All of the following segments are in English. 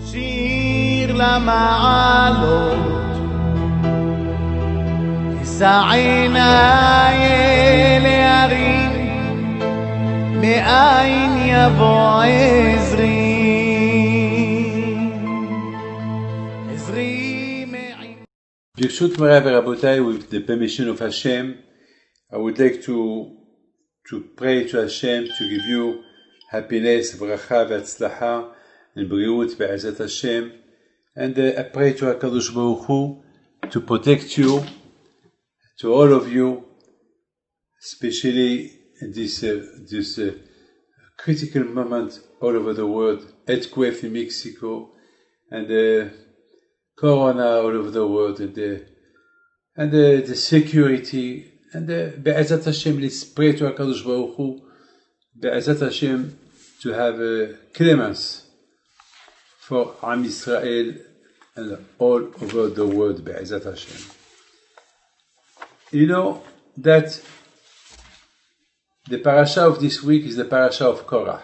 שיר למעלות, אשא עיניי להרים, מאין יבוא עזרי. עזרי מעין. Birshut Morai Verabotai, with the permission of Hashem, I would like to pray to Hashem to give you happiness, bracha, ve'atzlacha, and briut, be'ezat Hashem. And I pray to HaKadosh Baruch Hu to protect you, to all of you, especially in this critical moment all over the world, earthquake in Mexico, and Korah all over the world, and the security, and be'ezat Hashem, let's pray to HaKadosh Baruch Hu, be'ezat Hashem, to have clemence for Am Yisrael and all over the world, be'ezat Hashem. You know that the Parsha of this week is the Parsha of Korah.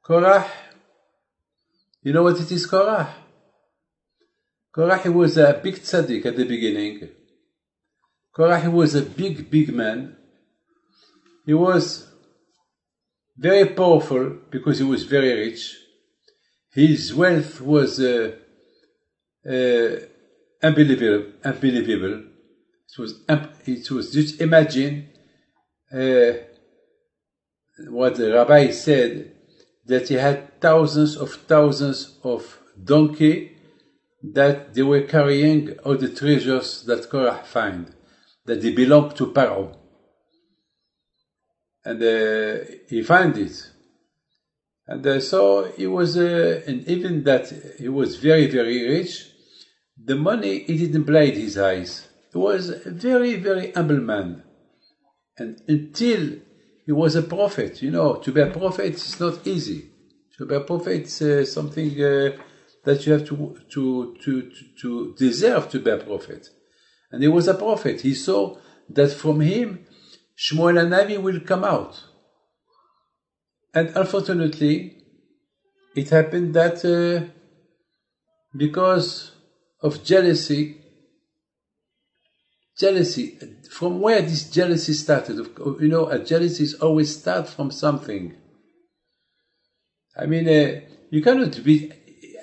Korah, you know what it is, Korah? Korah, he was a big tzaddik at the beginning. Korah, he was a big man. He was very powerful because he was very rich. His wealth was unbelievable. It was just imagine what the rabbi said, that he had thousands of donkeys that they were carrying all the treasures that Korah found, that they belonged to Paro. And he found it. And so he was, and even that he was very rich, the money, it didn't blind his eyes. He was a very humble man. And until he was a prophet, you know, to be a prophet is not easy. To be a prophet is something that you have to deserve to be a prophet. And he was a prophet. He saw that from him, Shmuel HaNavi will come out. And unfortunately, it happened that because of jealousy, from where this jealousy started, you know, a jealousy is always start from something. I mean, you cannot be,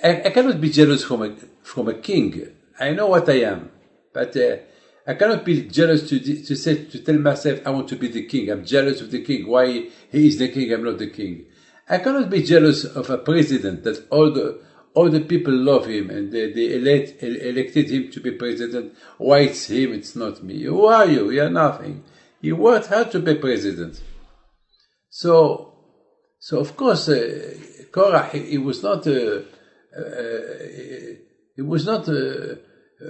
I cannot be jealous from a king. I know what I am, but I cannot be jealous to tell myself I want to be the king. I'm jealous of the king. Why he is the king? I'm not the king. I cannot be jealous of a president that all the people love him and they elected him to be president. Why it's him? It's not me. Who are you? You are nothing. You worked hard to be president. So of course, Korah, he was not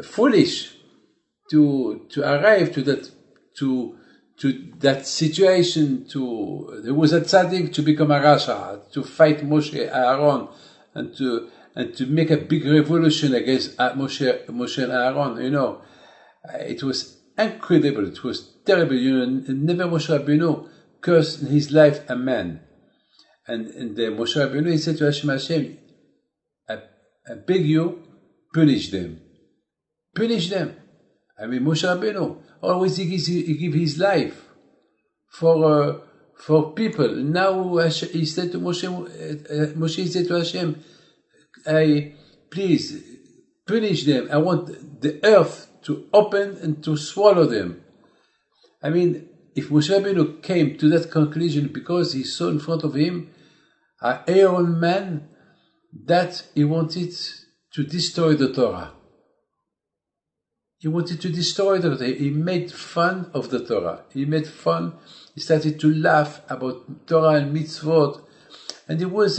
foolish to arrive to that situation. There was a tzaddik to become a rasha, to fight Moshe Aaron, and to make a big revolution against Moshe and Aaron. You know, it was incredible. It was terrible. You know, never Moshe Rabbeinu cursed in his life a man. And Moshe Rabbeinu, he said to Hashem, I beg you, punish them. Punish them. I mean, Moshe Rabbeinu, always he give his life for people. Now he said to Moshe said to Hashem, please punish them. I want the earth to open and to swallow them. I mean, if Moshe Rabbeinu came to that conclusion because he saw in front of him an Aaron man that he wanted to destroy the Torah. He wanted to destroy the Torah. He made fun of the Torah. He started to laugh about Torah and mitzvot. And he was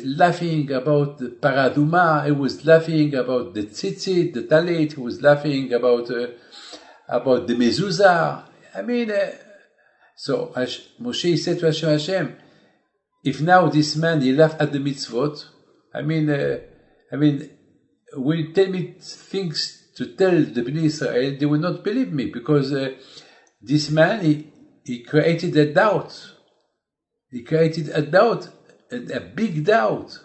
laughing about the paraduma. He was laughing about the tzitzit, the talit. He was laughing about the mezuzah. I mean, so Moshe said to Hashem, if now this man, he laughed at the mitzvot, I mean, will tell me things to tell the Bnei Israel, they will not believe me, because this man, he created a doubt. He created a doubt, a big doubt.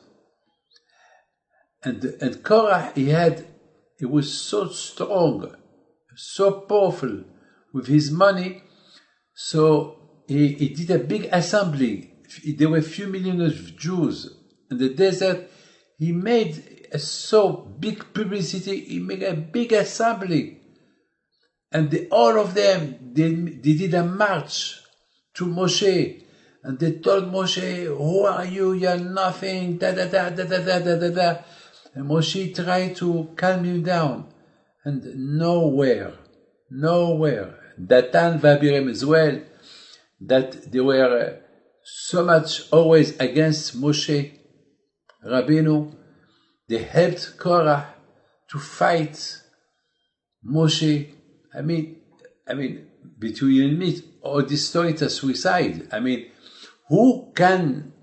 And Korah, he was so strong, so powerful with his money. So he did a big assembly. There were a few million of Jews in the desert. He made a so big publicity. He made a big assembly. And all of them, they did a march to Moshe. And they told Moshe, who are you? You're nothing. Da da da da da da da da da. And Moshe tried to calm him down. And nowhere. Datan Vabirim as well, that they were so much always against Moshe Rabbeinu. They helped Korah to fight Moshe. I mean, between you and me, all this story is a suicide. I mean, who can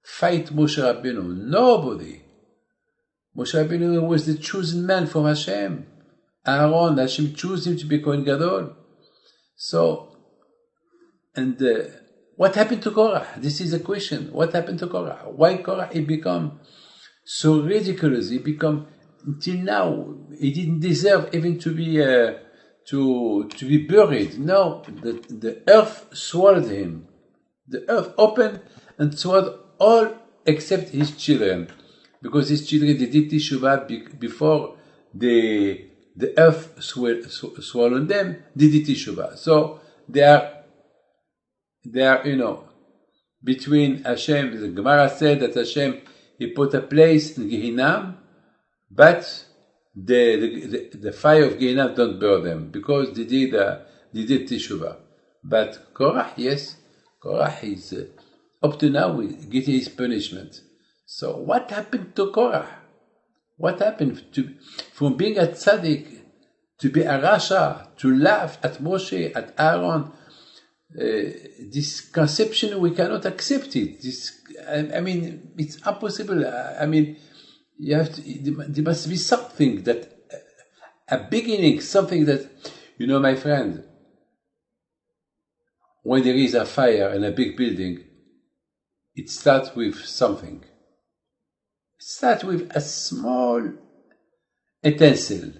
fight Moshe Rabbeinu? Nobody. Moshe Rabbeinu was the chosen man from Hashem. Aaron, Hashem chose him to be Kohen Gadol. So, and what happened to Korah? This is a question. What happened to Korah? Why Korah? He become so ridiculous. He become, until now, he didn't deserve even to be buried. No, the earth swallowed him. The earth opened and swallowed all except his children, because his children, they did Teshuvah before the earth swallowed them. They did Teshuvah. So they are, between Hashem. The Gemara said that Hashem, he put a place in Gehinnom, but the fire of Gehinnom don't burn them, because they did Teshuvah. But Korah, yes, Korah is up to now getting his punishment. So what happened to Korah? What happened from being a tzaddik to be a rasha, to laugh at Moshe, at Aaron? This conception, we cannot accept it. It's impossible. There must be something that, a beginning, something that, my friend, when there is a fire in a big building, it starts with something. It starts with a small utensil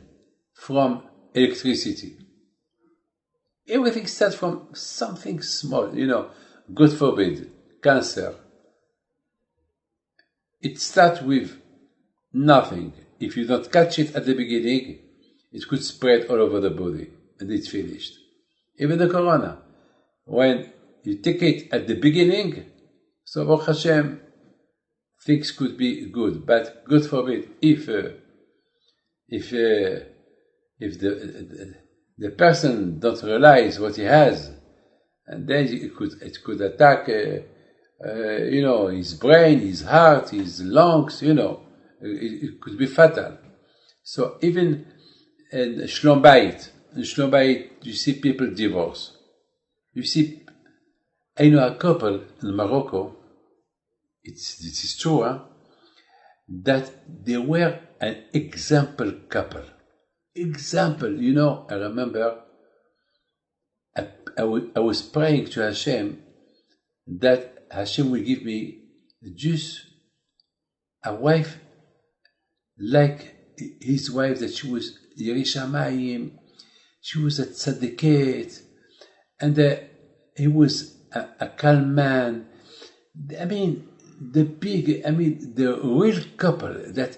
from electricity. Everything starts from something small, God forbid, cancer. It starts with nothing. If you don't catch it at the beginning, it could spread all over the body, and it's finished. Even the corona, when you take it at the beginning, so Baruch Hashem, things could be good, but God forbid, if the person don't realize what he has, and then it could attack, his brain, his heart, his lungs, it could be fatal. So even in Shalom Bayit, you see people divorce. You see, I know a couple in Morocco, this is true, that they were an example couple. Example, I remember I was praying to Hashem that Hashem will give me just a wife like his wife, that she was Yeri Shamayim, she was a tzaddiket, and he was a calm man. The real couple that,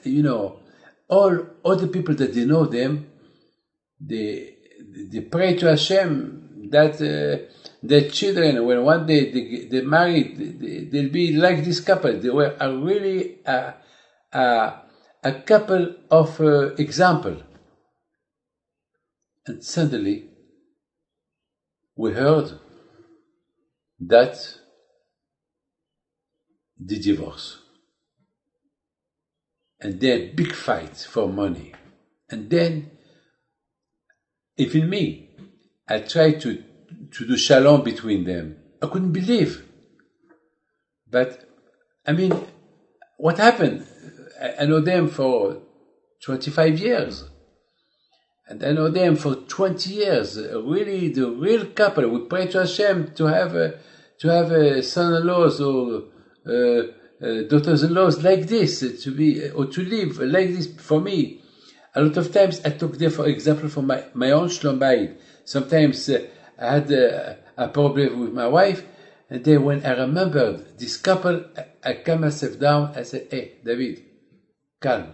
all the people that they know them, they pray to Hashem that their children, when one day they married, they'll be like this couple. They were really a couple of example. And suddenly, we heard that the divorce. And then big fight for money. And then, even me, I tried to do shalom between them. I couldn't believe. But, what happened? I know them for 25 years. And I know them for 20 years. Really, the real couple. We pray to Hashem to have to have son-in-laws or daughters-in-laws like this, to be or to live like this. For me, a lot of times I took there, for example, for my own shalom bayit. Sometimes I had a problem with my wife, and then when I remembered this couple, I calm myself down. I said, "Hey, David, calm.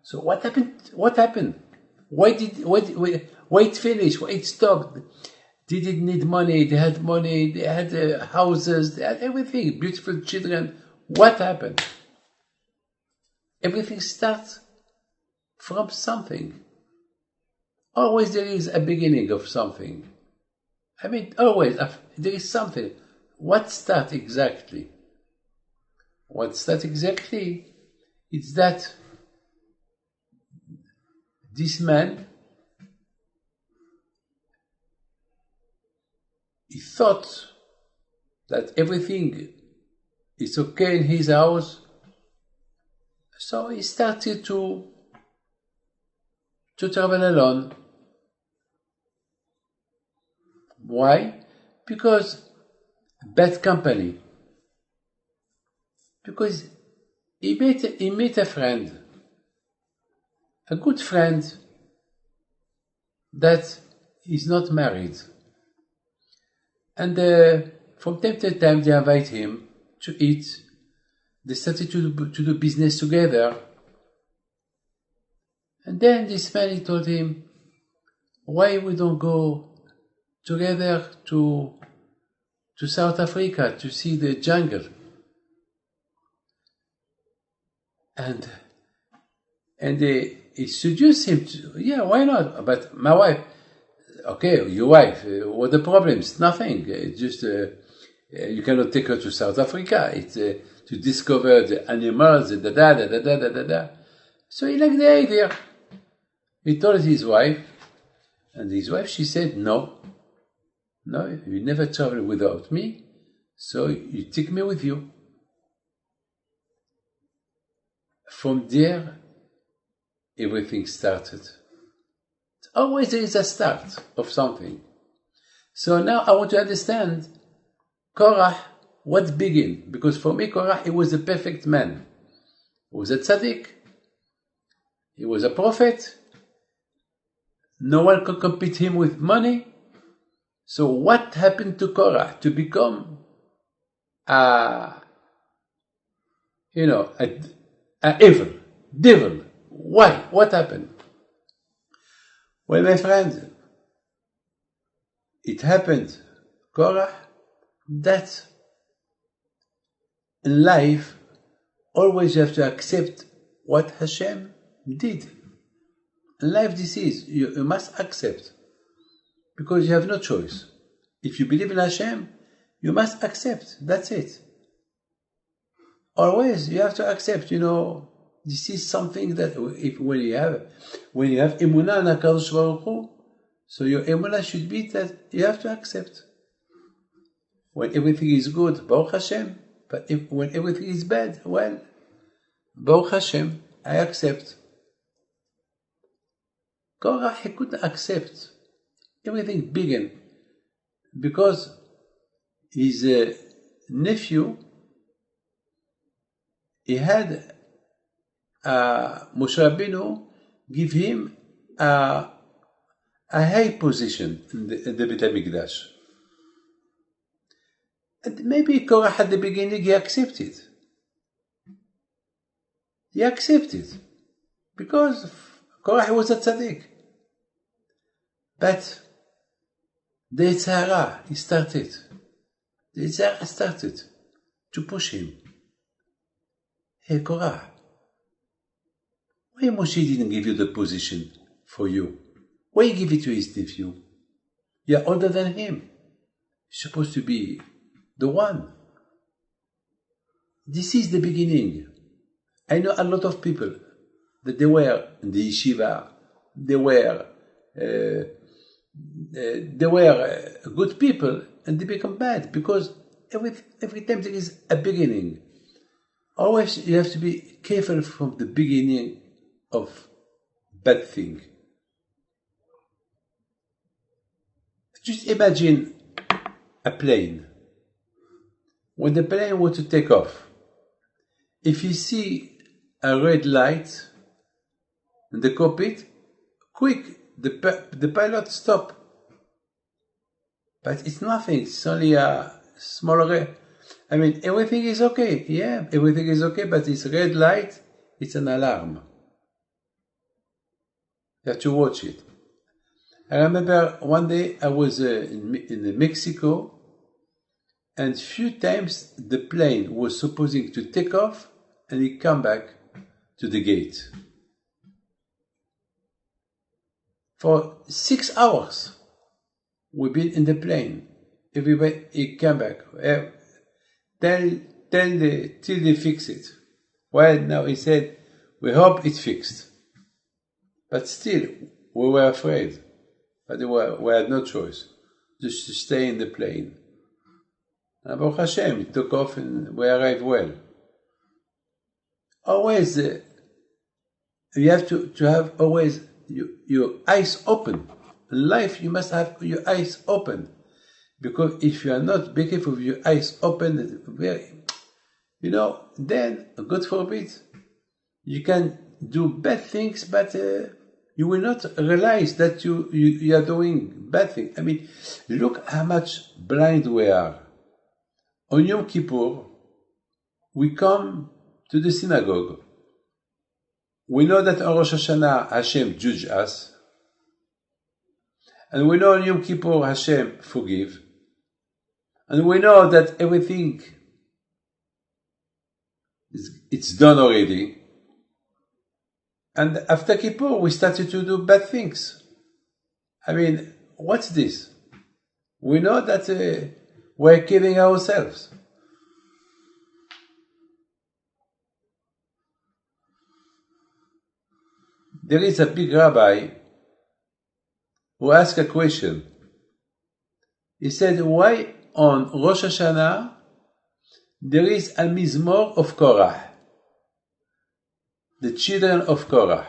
So what happened? What happened? Why it finished? Why it stopped? They didn't need money. They had money. They had houses. They had everything. Beautiful children. What happened? Everything starts from something. Always there is a beginning of something. I mean, always there is something. What starts exactly? What starts exactly? It's that this man, he thought that everything is okay in his house, so he started to travel alone. Why? Because bad company. Because he met a friend, a good friend that is not married. And from time to time they invite him to eat. They started to do business together. And then this man, he told him, why we don't go together to South Africa to see the jungle? And he seduced him to, yeah, why not? But my wife, okay, your wife, what the problems? Nothing. It's just you cannot take her to South Africa. It's to discover the animals, da. So he liked the idea. He told his wife, and his wife, she said, no, you never travel without me, so you take me with you. From there, everything started. Always there is a start of something. So now I want to understand Korah, what began? Because for me, Korah, he was a perfect man. He was a tzaddik. He was a prophet. No one could compete him with money. So what happened to Korah to become a evil, devil? Why? What happened? Well, my friend, it happened, Korah, that in life, always you have to accept what Hashem did. In life, this is, you must accept, because you have no choice. If you believe in Hashem, you must accept, that's it. Always, you have to accept, this is something that when you have emunah in HaKadosh Baruch Hu, so your emunah should be that you have to accept. When everything is good, Baruch Hashem. But when everything is bad, well, Baruch Hashem, I accept. Korah, he couldn't accept. Everything began because his nephew, he had Moshe Rabbeinu give him a high position in the Beit HaMikdash. And maybe Korah at the beginning he accepted. He accepted because Korah was a tzaddik. But the Yitzhara, he started. The Yitzhara started to push him. Hey Korah, why Moshe didn't give you the position for you? Why give it to his nephew? You're older than him. You're supposed to be the one. This is the beginning. I know a lot of people that they were in the yeshiva, they were good people, and they become bad because every time there is a beginning. Always you have to be careful from the beginning of bad thing. Just imagine a plane. when the plane wants to take off, if you see a red light in the cockpit, quick, the pilot stop. But it's nothing, it's only a small red. I mean, everything is okay. Yeah, everything is okay, but it's red light, it's an alarm. You have to watch it. I remember one day I was in Mexico, and few times the plane was supposing to take off and it come back to the gate. For 6 hours, we've been in the plane. Everybody, it came back. Till they fix it. Well, now he said, we hope it's fixed. But still, we were afraid. But we had no choice. Just to stay in the plane. And Baruch Hashem, it took off and we arrived well. Always, you have to have always your eyes open. In life, you must have your eyes open. Because if you are not be careful with your eyes open, then, God forbid, you can do bad things, but you will not realize that you are doing bad things. I mean, look how much blind we are. On Yom Kippur, we come to the synagogue. We know that on Rosh Hashanah, Hashem judge us. And we know on Yom Kippur, Hashem forgive. And we know that everything it's done already. And after Kippur, we started to do bad things. I mean, what's this? We know that we're killing ourselves. There is a big rabbi who asked a question. He said, why on Rosh Hashanah there is a mizmor of Korah? The children of Korah.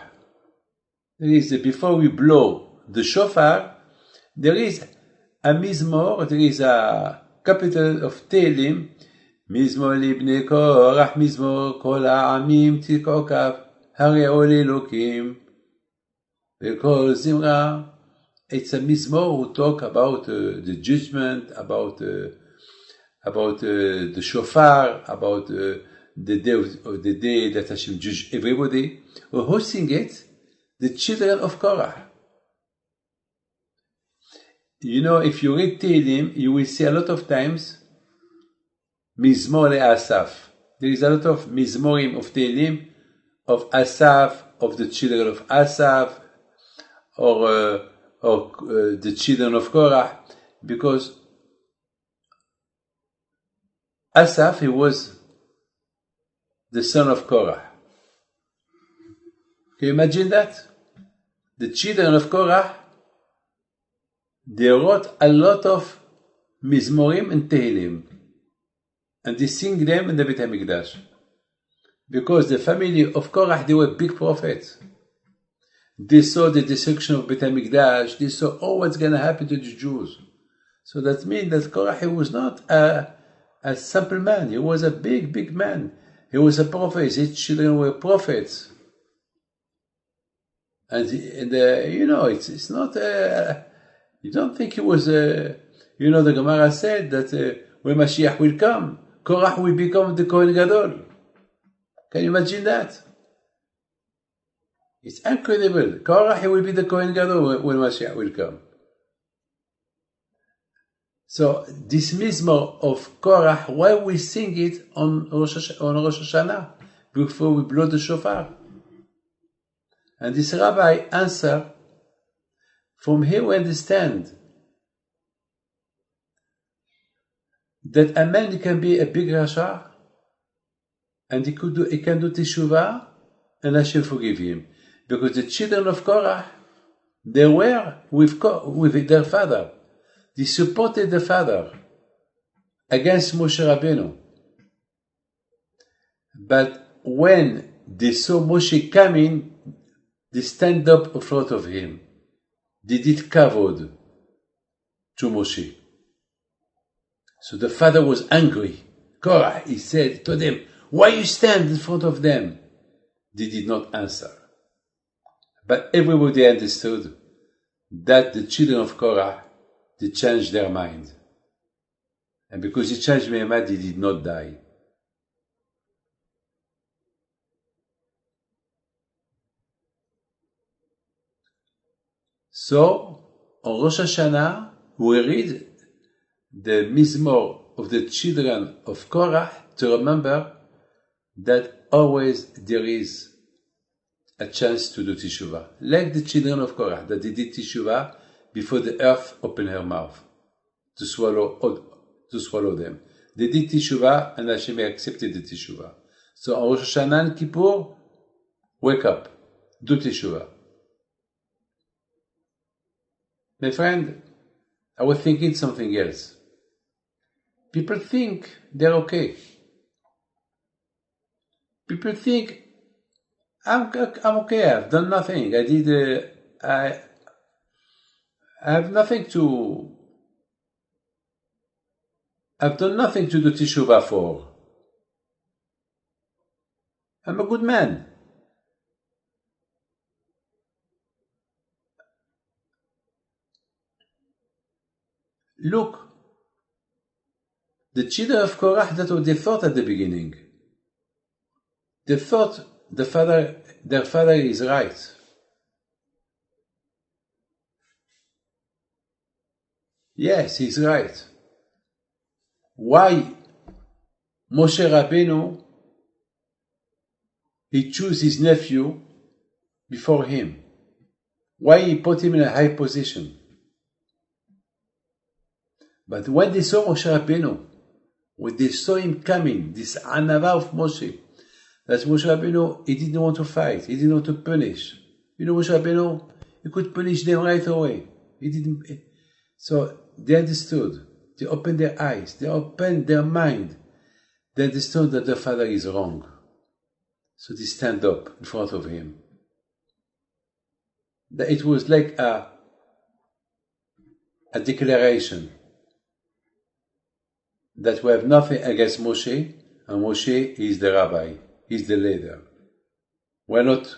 There is, before we blow the shofar, there is a mizmor, there is a capital of Tehillim, mizmor libnei Korah, mizmor kol ha'amim tikokav, hareo lelokim, v'kol zimra. It's a mizmor who talk about the judgment, about the shofar, about the day that Hashem judge everybody. We're hosting it, the children of Korah. If you read Tehillim, you will see a lot of times Mizmor le'Asaf. There is a lot of Mizmorim of Tehillim, of Asaf, of the children of Asaf, or the children of Korah, because Asaf, he was the son of Korah. Can you imagine that? The children of Korah, they wrote a lot of Mizmorim and Tehillim, and they sing them in the Beit HaMikdash. Because the family of Korah, they were big prophets. They saw the destruction of Beit HaMikdash. They saw, what's going to happen to the Jews. So that means that Korah, he was not a simple man. He was a big, big man. He was a prophet. His children were prophets. And it's not, you don't think he was, the Gemara said that when Mashiach will come, Korah will become the Kohen Gadol. Can you imagine that? It's incredible. Korah, he will be the Kohen Gadol when Mashiach will come. So this mizmor of Korah, why we sing it on Rosh Hashanah before we blow the shofar? And this rabbi answered, from here we understand that a man can be a big rasha, and he can do teshuvah, and Hashem forgive him. Because the children of Korah, they were with their father. They supported the father against Moshe Rabbeinu. But when they saw Moshe coming, they stand up in front of him. They did kavod to Moshe. So the father was angry. Korah, he said to them, why you stand in front of them? They did not answer. But everybody understood that the children of Korah, they changed their mind. And because they changed their mind, they did not die. So, on Rosh Hashanah, we read the Mizmor of the children of Korah to remember that always there is a chance to do Teshuvah. Like the children of Korah, that they did Teshuvah before the earth opened her mouth to swallow them. They did Teshuvah and Hashem accepted the Teshuvah. So on Rosh Hashanah and Kippur, wake up, do Teshuvah. My friend, I was thinking something else. People think they're okay. People think, I'm okay, I've done nothing. I have nothing to, I've done nothing to do Teshuvah for. I'm a good man. Look, the children of Korah, that's what they thought at the beginning. They thought their father is right. Yes, he's right. Why Moshe Rabbeinu, he chose his nephew before him? Why he put him in a high position? But when they saw Moshe Rabbeinu, when they saw him coming, this anava of Moshe, that Moshe Rabbeinu, he didn't want to fight, he didn't want to punish. You know, Moshe Rabbeinu, he could punish them right away. He didn't. So they understood. They opened their eyes. They opened their mind. They understood that their father is wrong. So they stand up in front of him. That it was like a declaration that we have nothing against Moshe, and Moshe is the rabbi, he's the leader. We're not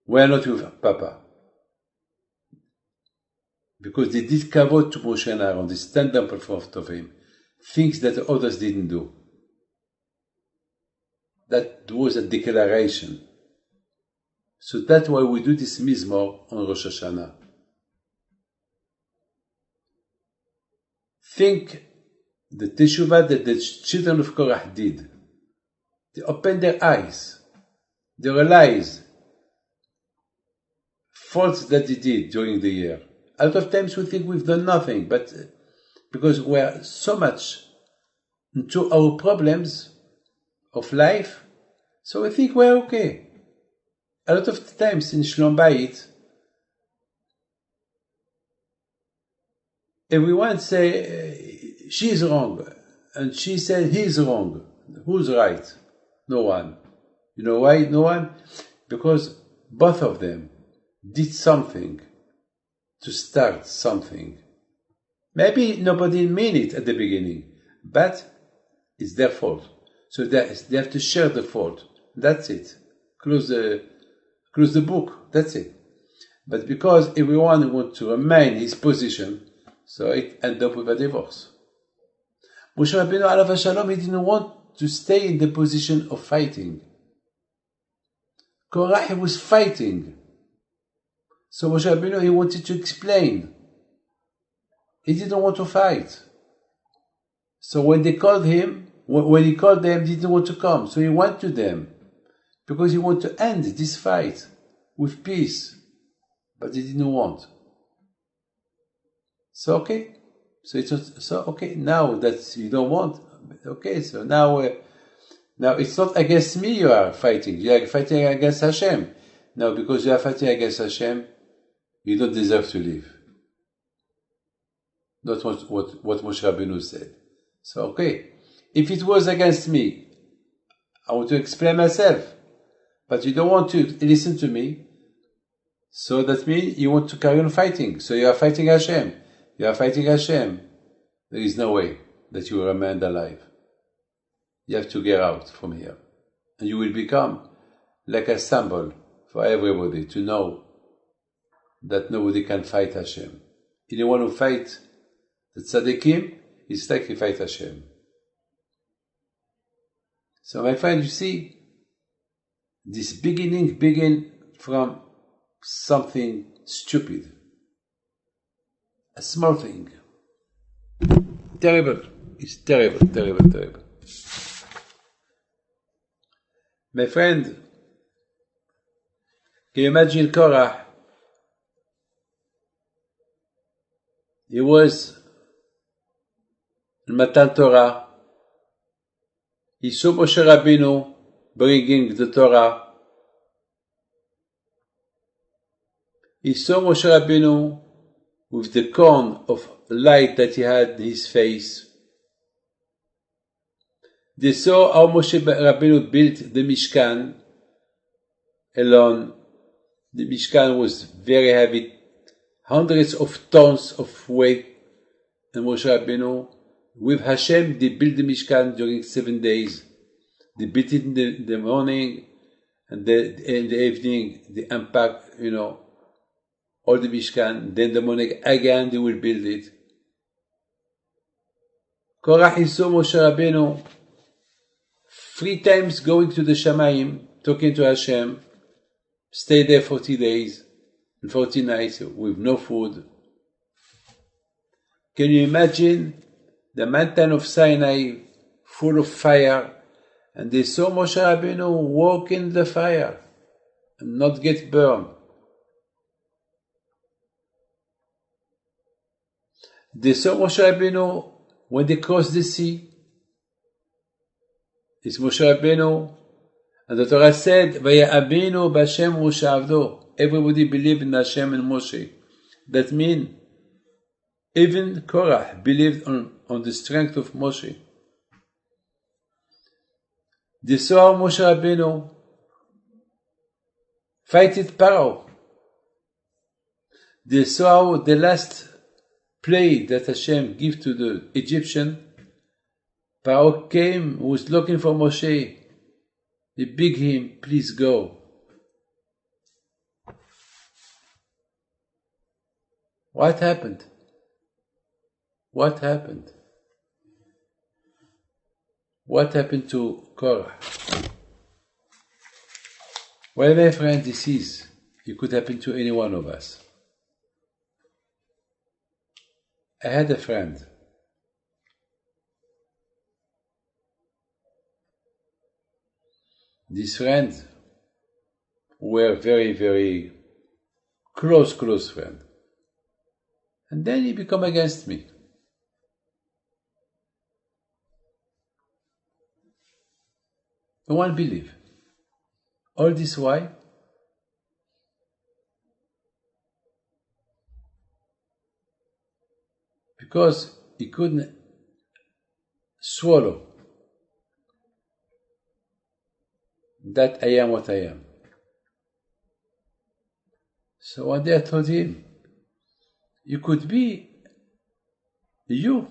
with Papa. Because they did kavod to Moshe and Aaron, they stand up in front of him, things that the others didn't do. That was a declaration. So that's why we do this Mizmor on Rosh Hashanah. Think the Teshuvah that the children of Korah did. They opened their eyes. They realized faults that they did during the year. A lot of times we think we've done nothing, but because we're so much into our problems of life, so we think we're okay. A lot of times in Shlom Bayit, everyone say, she's wrong, and she said he's wrong. Who's right? No one. You know why no one? Because both of them did something to start something. Maybe nobody meant it at the beginning, but it's their fault. So they have to share the fault. That's it. Close the book. That's it. But because everyone wants to remain his position, so it ended up with a divorce. Moshe Rabbeinu alav shalom, he didn't want to stay in the position of fighting. Korah was fighting. So Moshe Rabbeinu, he wanted to explain. He didn't want to fight. So when they called him, when he called them, he didn't want to come. So he went to them because he wanted to end this fight with peace. But he didn't want. So okay. So it's so okay. Now that you don't want, okay. So now it's not against me you are fighting. You are fighting against Hashem. Now because you are fighting against Hashem, you don't deserve to live. That's what Moshe Rabbeinu said. So okay, if it was against me, I want to explain myself, but you don't want to listen to me. So that means you want to carry on fighting. So you are fighting Hashem. You are fighting Hashem. There is no way that you will remain alive. You have to get out from here. And you will become like a symbol for everybody to know that nobody can fight Hashem. Anyone who fights the tzaddikim is like he fight Hashem. So my friend, you see, this beginning begin from something stupid. A small thing. Terrible. It's terrible, terrible, terrible. My friend, can you imagine Korah? He was in Matan Torah. He saw Moshe Rabbeinu bringing the Torah. He saw Moshe Rabbeinu with the cone of light that he had in his face. They saw how Moshe Rabbeinu built the Mishkan alone. The Mishkan was very heavy, hundreds of tons of weight. And Moshe Rabbeinu, with Hashem, they built the Mishkan during 7 days. They built it in the morning, and in the evening they unpack, all the Mishkan. Then the morning again they will build it. Korah saw Moshe Rabbeinu 3 times going to the Shamayim, talking to Hashem, stay there 40 days and 40 nights with no food. Can you imagine the mountain of Sinai full of fire, and they saw Moshe Rabbeinu walk in the fire and not get burned? They saw Moshe Rabbeinu when they crossed the sea. It's Moshe Rabbeinu, and the Torah said, "Vaya'aminu b'Hashem Moshe Avdo." Everybody believed in Hashem and Moshe. That means even Korah believed on the strength of Moshe. They saw Moshe Rabbeinu fighted Pharaoh. They saw the last plague that Hashem gave to the Egyptian. Pharaoh came, was looking for Moshe. He begged him, please go. What happened? What happened? What happened to Korah? Well, my friend, it could happen to any one of us. I had a friend. This friend were very, very close friend. And then he become against me. No one believe. All this why? Because he couldn't swallow that I am what I am. So one day I told him, you could be you,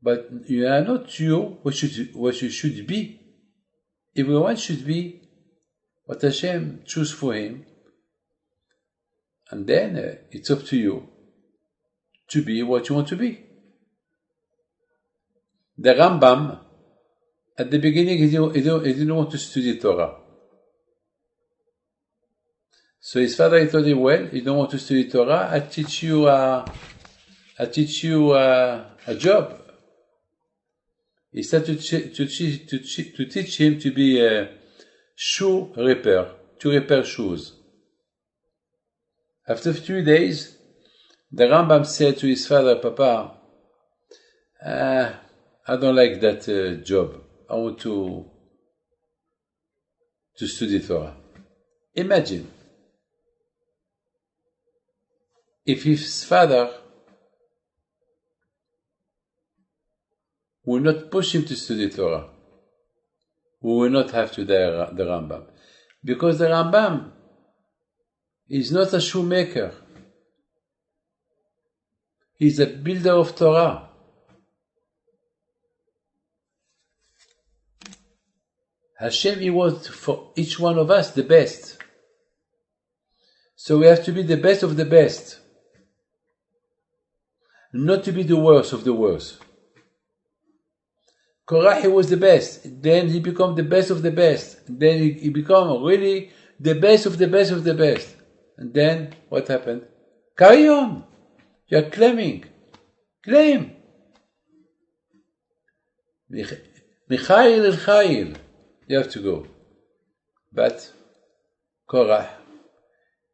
but you are not you what you should be. Everyone should be what Hashem choose for him, and then it's up to you to be what you want to be. The Rambam, at the beginning, he didn't want to study Torah. So his father told him, well, you don't want to study Torah, I'll teach you a job. He started to teach him to be a shoe repair, to repair shoes. After 3 days, the Rambam said to his father, Papa, I don't like that job. I want to study Torah. Imagine if his father will not push him to study Torah, we will not have today the Rambam. Because the Rambam is not a shoemaker. He's a builder of Torah. Hashem, He wants for each one of us the best. So we have to be the best of the best. Not to be the worst of the worst. Korah, he was the best. Then he became the best of the best. Then he became really the best of the best of the best. And then what happened? Carry on. You are claiming. Claim. Michael el Chail. You have to go. But Korah,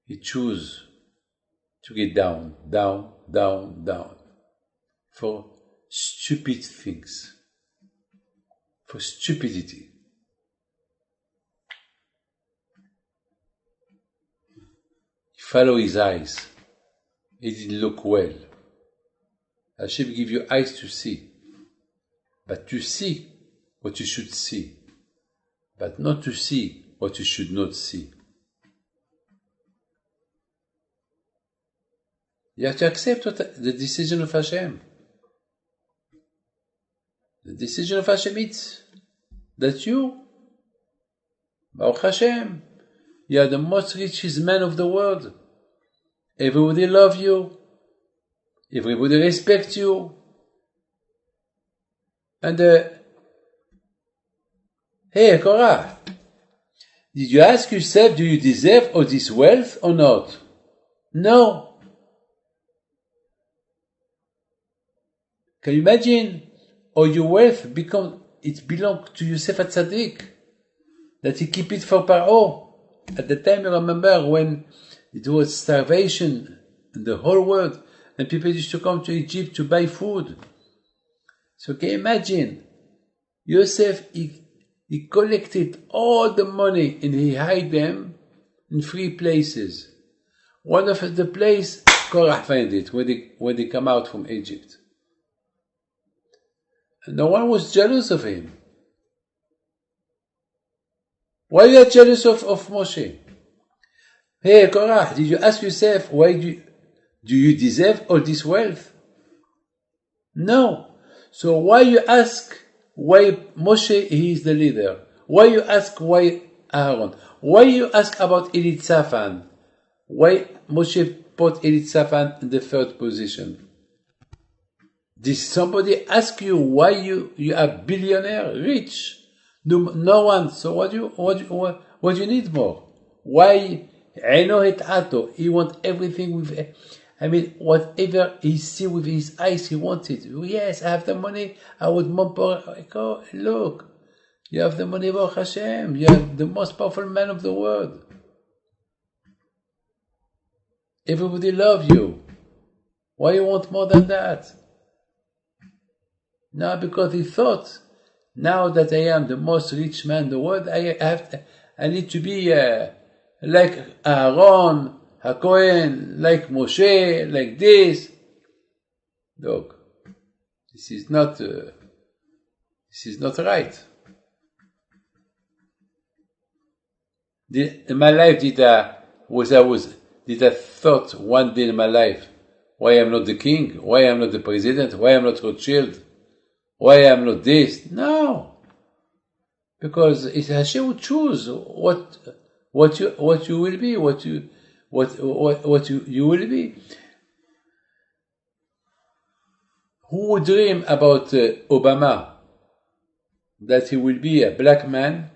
he chose to get down, down, down, down. For stupid things. For stupidity. He followed his eyes. He didn't look well. Hashem give you eyes to see. But to see what you should see. But not to see what you should not see. You have to accept the decision of Hashem. The decision of Hashem is that you, Baruch Hashem, you are the most richest man of the world. Everybody loves you. Everybody respects you. And, hey, Korah, did you ask yourself, do you deserve all this wealth or not? No. Can you imagine all your wealth belongs to Yosef HaTzadik, that he keep it for Paro. At the time, you remember when it was starvation in the whole world, and people used to come to Egypt to buy food. So can you imagine? Yosef, he collected all the money and he hid them in 3 places. One of the place, Korah found it when they come out from Egypt. And no one was jealous of him. Why are you jealous of Moshe? Hey, Korah, did you ask yourself, why do you deserve all this wealth? No. So why you ask why Moshe is the leader? Why you ask why Aaron? Why you ask about Elitzaphan? Why Moshe put Elitzaphan in the 3rd position? Did somebody ask you why you are billionaire, rich? No one. So what do you need more? Why? He want everything with. Whatever he see with his eyes, he wanted. Yes, I have the money. I would go, look, you have the money, Baruch Hashem. You are the most powerful man of the world. Everybody loves you. Why you want more than that? No, because he thought, now that I am the most rich man in the world, I need to be like Aaron, HaKohen, like Moshe, like this. Look, this is not right. In my life, did I thought one day in my life, why I'm not the king? Why I'm not the president? Why I'm not Rothschild? Why I'm not this? No, because it's Hashem who choose what you will be, what you will be. Who would dream about Obama, that he will be a black man?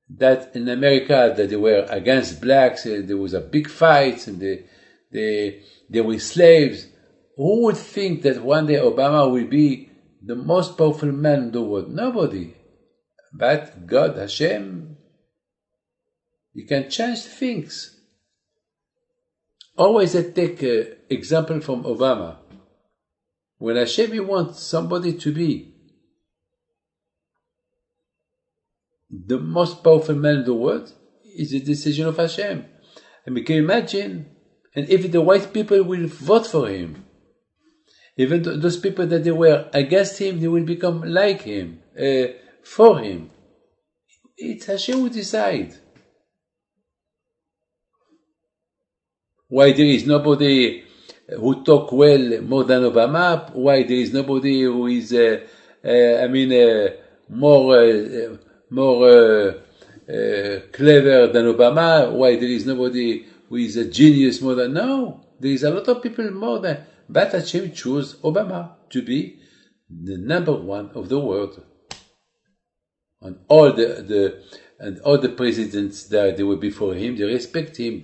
That in America that they were against blacks, there was a big fight, and they were slaves. Who would think that one day Obama will be the most powerful man in the world? Nobody. But God, Hashem, He can change things. Always I take an example from Obama. When Hashem wants somebody to be the most powerful man in the world, is a decision of Hashem. And we can imagine, and if the white people will vote for him, even those people that they were against him, they will become like him, for him. It's Hashem who decide. Why there is nobody who talk well more than Obama? Why there is nobody who is, clever than Obama? Why there is nobody who is a genius more than? No, there is a lot of people more than. But Hashem chose Obama to be the number one of the world. And all the presidents that they were before him, they respect him.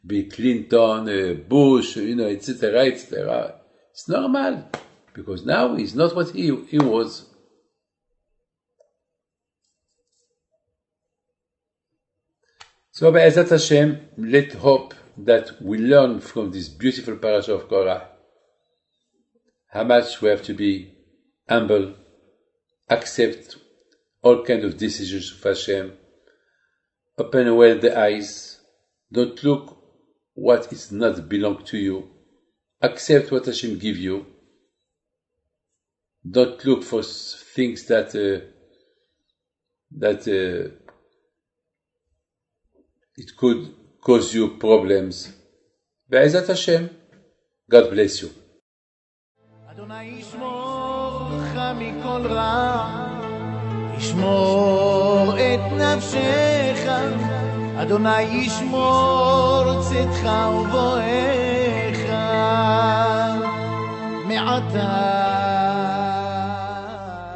Be Clinton, Bush, etc., etc. It's normal, because now he's not what he was. So, Be'ezat Hashem, let's hope that we learn from this beautiful Parsha of Korah how much we have to be humble, accept all kinds of decisions of Hashem, open well the eyes, don't look what is not belong to you, accept what Hashem give you, don't look for things that it could cause you problems. Be'ezat Hashem, God bless you. אדוני ישמור לך מכל רע, ישמור את נפשך, אדוני ישמור צאתך ובואך מעתה